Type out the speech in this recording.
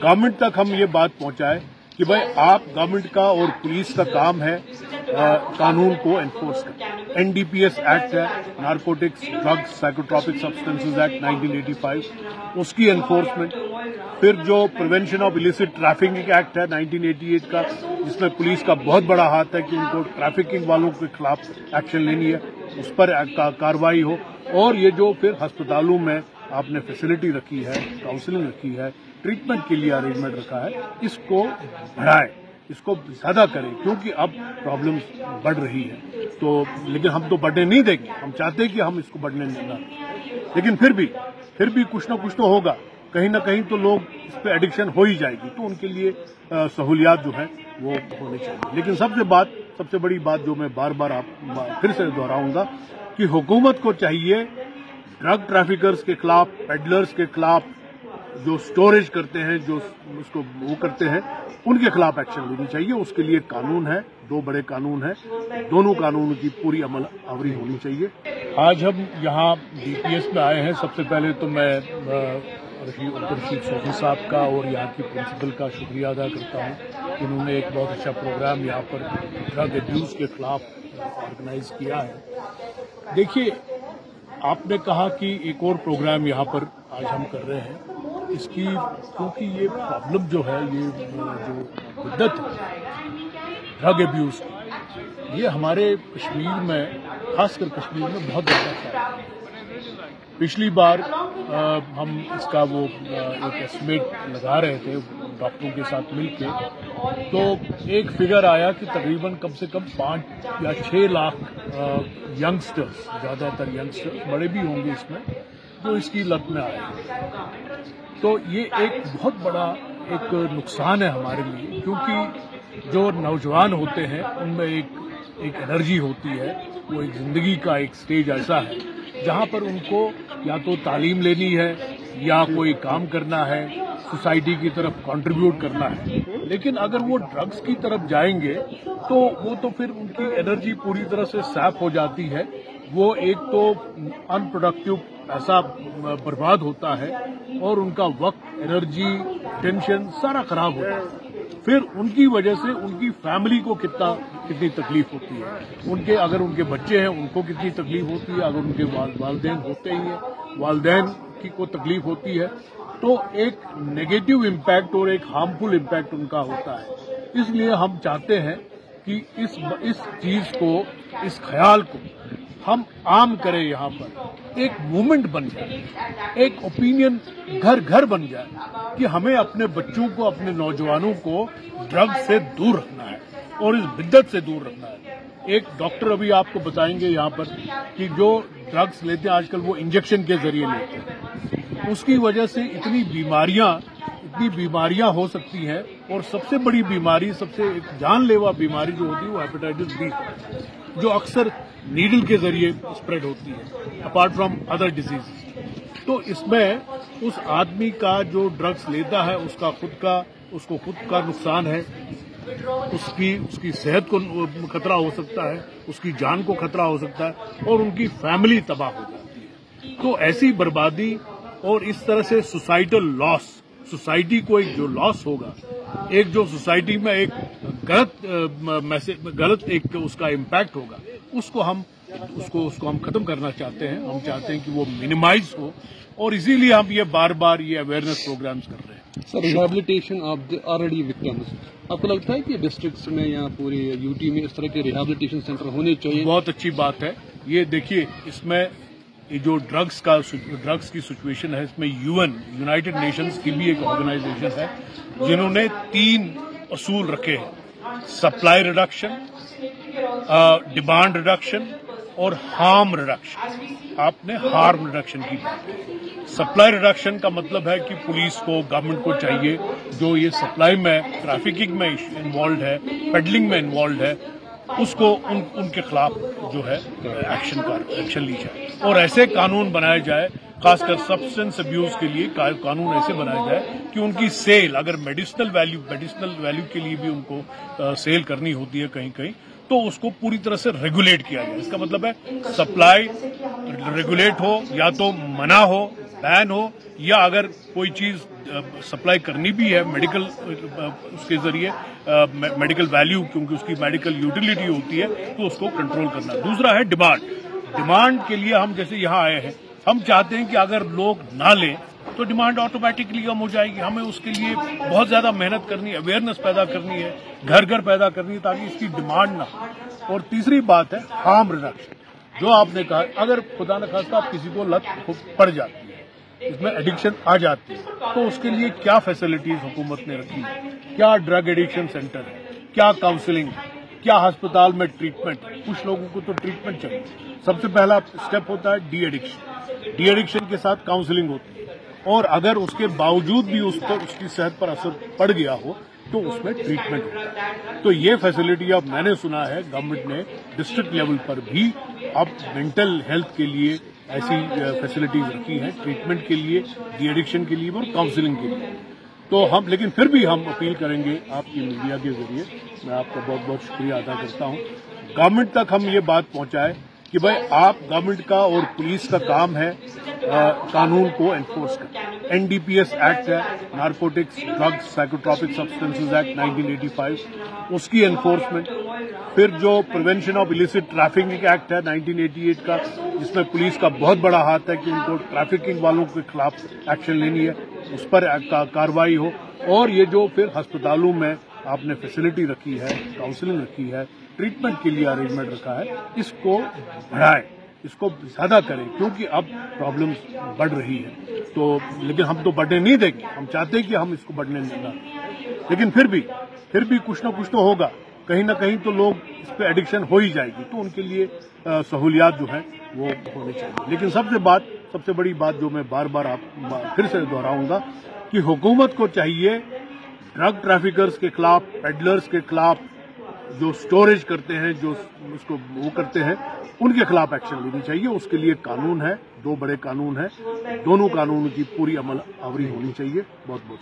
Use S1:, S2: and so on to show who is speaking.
S1: Government तक हम ये बात पहुंचाएं कि भाई आप गवर्नमेंट का और पुलिस का काम है कानून को एनफोर्स करना। एनडीपीएस एक्ट है, narcotics drugs psychotropic substances act 1985, उसकी एनफोर्समेंट। फिर जो prevention of illicit trafficking act है 1988 का, जिसमें पुलिस का बहुत बड़ा हाथ है कि उनको ट्रैफिकिंग वालों के खिलाफ एक्शन लेनी है, उस पर कार्रवाई हो। और ये जो फिर अस्पतालों में आपने फैसिलिटी रखी है, काउंसलिंग रखी है, ट्रीटमेंट के लिए अरेंजमेंट रखा है, इसको बढ़ाएं, इसको ज्यादा करें, क्योंकि अब प्रॉब्लम्स बढ़ रही है। तो लेकिन हम तो बढ़ने नहीं देंगे, हम चाहते हैं कि हम इसको बढ़ने नहीं दें, लेकिन फिर भी कुछ ना कुछ तो होगा, कहीं ना कहीं तो लोग इस पे एडिक्शन हो ही जाएगी, तो उनके लिए सहूलियात जो है वो होनी चाहिए। लेकिन सबसे बड़ी बात जो मैं बार बार फिर से दोहराऊंगा कि हुकूमत को चाहिए ड्रग ट्रैफिकर्स के खिलाफ, पेडलर्स के खिलाफ, जो स्टोरेज करते हैं, जो उसको वो करते हैं, उनके खिलाफ एक्शन लेनी चाहिए। उसके लिए कानून है, 2 बड़े कानून हैं, दोनों कानूनों की पूरी अमल आवरी होनी चाहिए। आज हम यहाँ डीपीएस में आए हैं। सबसे पहले तो मैं रशीद सोफी साहब का और यहाँ की प्रिंसिपल का शुक्रिया अदा करता हूँ। इन्होंने एक बहुत अच्छा प्रोग्राम यहाँ पर ड्रग एब्यूज के खिलाफ ऑर्गेनाइज किया है। देखिए, आपने कहा कि एक और प्रोग्राम यहाँ पर आज हम कर रहे हैं, इसकी क्योंकि ये प्रॉब्लम जो है, ये जो शिद्दत है ड्रग एब्यूज की, ये हमारे कश्मीर में, खासकर कश्मीर में बहुत ज़्यादा है। पिछली बार हम इसका वो एक एस्टिमेट लगा रहे थे डॉक्टरों के साथ मिलकर, तो एक फिगर आया कि तकरीबन कम से कम 5 या 6 लाख यंगस्टर्स, ज़्यादातर यंगस्टर्स, बड़े भी होंगे इसमें, जो इसकी लत में आए। तो ये एक बहुत बड़ा एक नुकसान है हमारे लिए, क्योंकि जो नौजवान होते हैं उनमें एक एनर्जी होती है, वो एक जिंदगी का एक स्टेज ऐसा है जहां पर उनको या तो तालीम लेनी है या कोई काम करना है, सोसाइटी की तरफ कंट्रीब्यूट करना है। लेकिन अगर वो ड्रग्स की तरफ जाएंगे तो वो तो फिर उनकी एनर्जी पूरी तरह से सैप हो जाती है। वो एक तो अनप्रोडक्टिव पैसा बर्बाद होता है और उनका वक्त, एनर्जी, टेंशन सारा खराब होता है। फिर उनकी वजह से उनकी फैमिली को कितनी तकलीफ होती है, अगर उनके बच्चे हैं उनको कितनी तकलीफ होती है, अगर उनके वालिदैन होते ही हैं, वालिदैन की को तकलीफ होती है, तो एक नेगेटिव इम्पैक्ट और एक हार्मफुल इम्पैक्ट उनका होता है। इसलिए हम चाहते हैं कि इस चीज को, इस ख्याल को हम आम करें, यहाँ पर एक मूवमेंट बन जाए, एक ओपिनियन घर घर बन जाए कि हमें अपने बच्चों को, अपने नौजवानों को ड्रग से दूर रखना है और इस बिद्दत से दूर रखना है। एक डॉक्टर अभी आपको बताएंगे यहाँ पर कि जो ड्रग्स लेते हैं आजकल वो इंजेक्शन के जरिए लेते हैं, उसकी वजह से इतनी बीमारियां हो सकती हैं। और सबसे बड़ी बीमारी, सबसे एक जानलेवा बीमारी जो होती है वो हेपेटाइटिस बी, जो अक्सर नीडल के जरिए स्प्रेड होती है, अपार्ट फ्रॉम अदर डिजीज। तो इसमें उस आदमी का जो ड्रग्स लेता है उसको खुद का नुकसान है, उसकी सेहत को खतरा हो सकता है, उसकी जान को खतरा हो सकता है और उनकी फैमिली तबाह हो जाती है। तो ऐसी बर्बादी और इस तरह से सोसाइटल लॉस, सोसाइटी को एक जो लॉस होगा, एक जो सोसाइटी में एक गलत एक उसका इम्पैक्ट होगा, उसको हम खत्म करना चाहते हैं। हम चाहते हैं कि वो मिनिमाइज हो और इसीलिए हम ये बार बार ये अवेयरनेस प्रोग्राम्स कर रहे हैं।
S2: Sir, rehabilitation of the already victims, आपको लगता है कि डिस्ट्रिक्ट्स में या पूरी यूटी में इस तरह के रिहैबिलिटेशन सेंटर होने चाहिए?
S1: बहुत अच्छी बात है ये। देखिए, इसमें ये जो ड्रग्स की सिचुएशन है, इसमें यूनाइटेड नेशंस की भी एक ऑर्गेनाइजेशन है जिन्होंने 3 असूल रखे हैं: सप्लाई रिडक्शन, डिमांड रिडक्शन और हार्म रिडक्शन। आपने हार्म रिडक्शन की बात की। सप्लाई रिडक्शन का मतलब है कि पुलिस को, गवर्नमेंट को चाहिए जो ये सप्लाई में, ट्रैफिकिंग में इन्वॉल्व है, पेडलिंग में इन्वॉल्व है, उसको उनके खिलाफ जो है एक्शन ली जाए और ऐसे कानून बनाए जाए, खासकर सब्सटेंस अब्यूज के लिए कानून ऐसे बनाया जाए कि उनकी सेल, अगर मेडिसिनल वैल्यू के लिए भी उनको सेल करनी होती है कहीं कहीं, तो उसको पूरी तरह से रेगुलेट किया जाए। इसका मतलब है सप्लाई रेगुलेट हो या तो मना हो, बैन हो या अगर कोई चीज सप्लाई करनी भी है मेडिकल उसके जरिए मेडिकल वैल्यू क्योंकि उसकी मेडिकल यूटिलिटी होती है तो उसको कंट्रोल करना। दूसरा है डिमांड के लिए हम जैसे यहाँ आए हैं हम चाहते हैं कि अगर लोग ना लें तो डिमांड ऑटोमेटिकली कम हो जाएगी। हमें उसके लिए बहुत ज्यादा मेहनत करनी है, अवेयरनेस पैदा करनी है, घर घर पैदा करनी है ताकि इसकी डिमांड ना हो। और तीसरी बात है हार्म रिडक्शन, जो आपने कहा अगर खुदा न खास्ता किसी को लत पड़ जाती है, इसमें एडिक्शन आ जाती है तो उसके लिए क्या फैसिलिटीज हुकूमत ने रखी है, क्या ड्रग एडिक्शन सेंटर है, क्या काउंसलिंग है, क्या अस्पताल में ट्रीटमेंट। कुछ लोगों को तो ट्रीटमेंट चाहिए। सबसे पहला स्टेप होता है डी एडिक्शन के साथ काउंसलिंग होती है और अगर उसके बावजूद भी उसकी सेहत पर असर पड़ गया हो तो उसमें ट्रीटमेंट होता है। तो ये फैसिलिटी अब मैंने सुना है गवर्नमेंट ने डिस्ट्रिक्ट लेवल पर भी अब मेंटल हेल्थ के लिए ऐसी फैसिलिटीज रखी हैं, ट्रीटमेंट के लिए, डी एडिक्शन के लिए और काउंसलिंग के लिए। तो हम लेकिन फिर भी हम अपील करेंगे आपकी मीडिया के जरिए, मैं आपका बहुत बहुत शुक्रिया अदा करता हूं, गवर्नमेंट तक हम ये बात पहुंचाएं कि भाई आप गवर्नमेंट का और पुलिस का काम है कानून को एनफोर्स करना। एनडीपीएस एक्ट है, narcotics drugs psychotropic substances act 1985, उसकी एनफोर्समेंट। फिर जो prevention of illicit trafficking act है 1988 का, जिसमें पुलिस का बहुत बड़ा हाथ है कि उनको ट्रैफिकिंग वालों के खिलाफ एक्शन लेनी है, उस पर कार्रवाई हो। और ये जो फिर अस्पतालों में आपने फैसिलिटी रखी है, काउंसलिंग रखी है, ट्रीटमेंट के लिए अरेंजमेंट रखा है, इसको बढ़ाएं, इसको ज्यादा करें क्योंकि अब प्रॉब्लम्स बढ़ रही है। तो लेकिन हम तो बढ़ने नहीं देंगे, हम चाहते हैं कि हम इसको बढ़ने नहीं दें, लेकिन फिर भी कुछ ना कुछ तो होगा, कहीं ना कहीं तो लोग इस पे एडिक्शन हो ही जाएगी, तो उनके लिए सहूलियात जो है वो होनी चाहिए। लेकिन सबसे बड़ी बात जो मैं बार बार फिर से दोहराऊंगा कि हुकूमत को चाहिए ड्रग ट्रैफिकर्स के खिलाफ, पेडलर्स के खिलाफ, जो स्टोरेज करते हैं, जो उसको वो करते हैं, उनके खिलाफ एक्शन लेनी चाहिए। उसके लिए कानून है, 2 बड़े कानून हैं, दोनों कानून की पूरी अमल आवरी होनी चाहिए। बहुत बहुत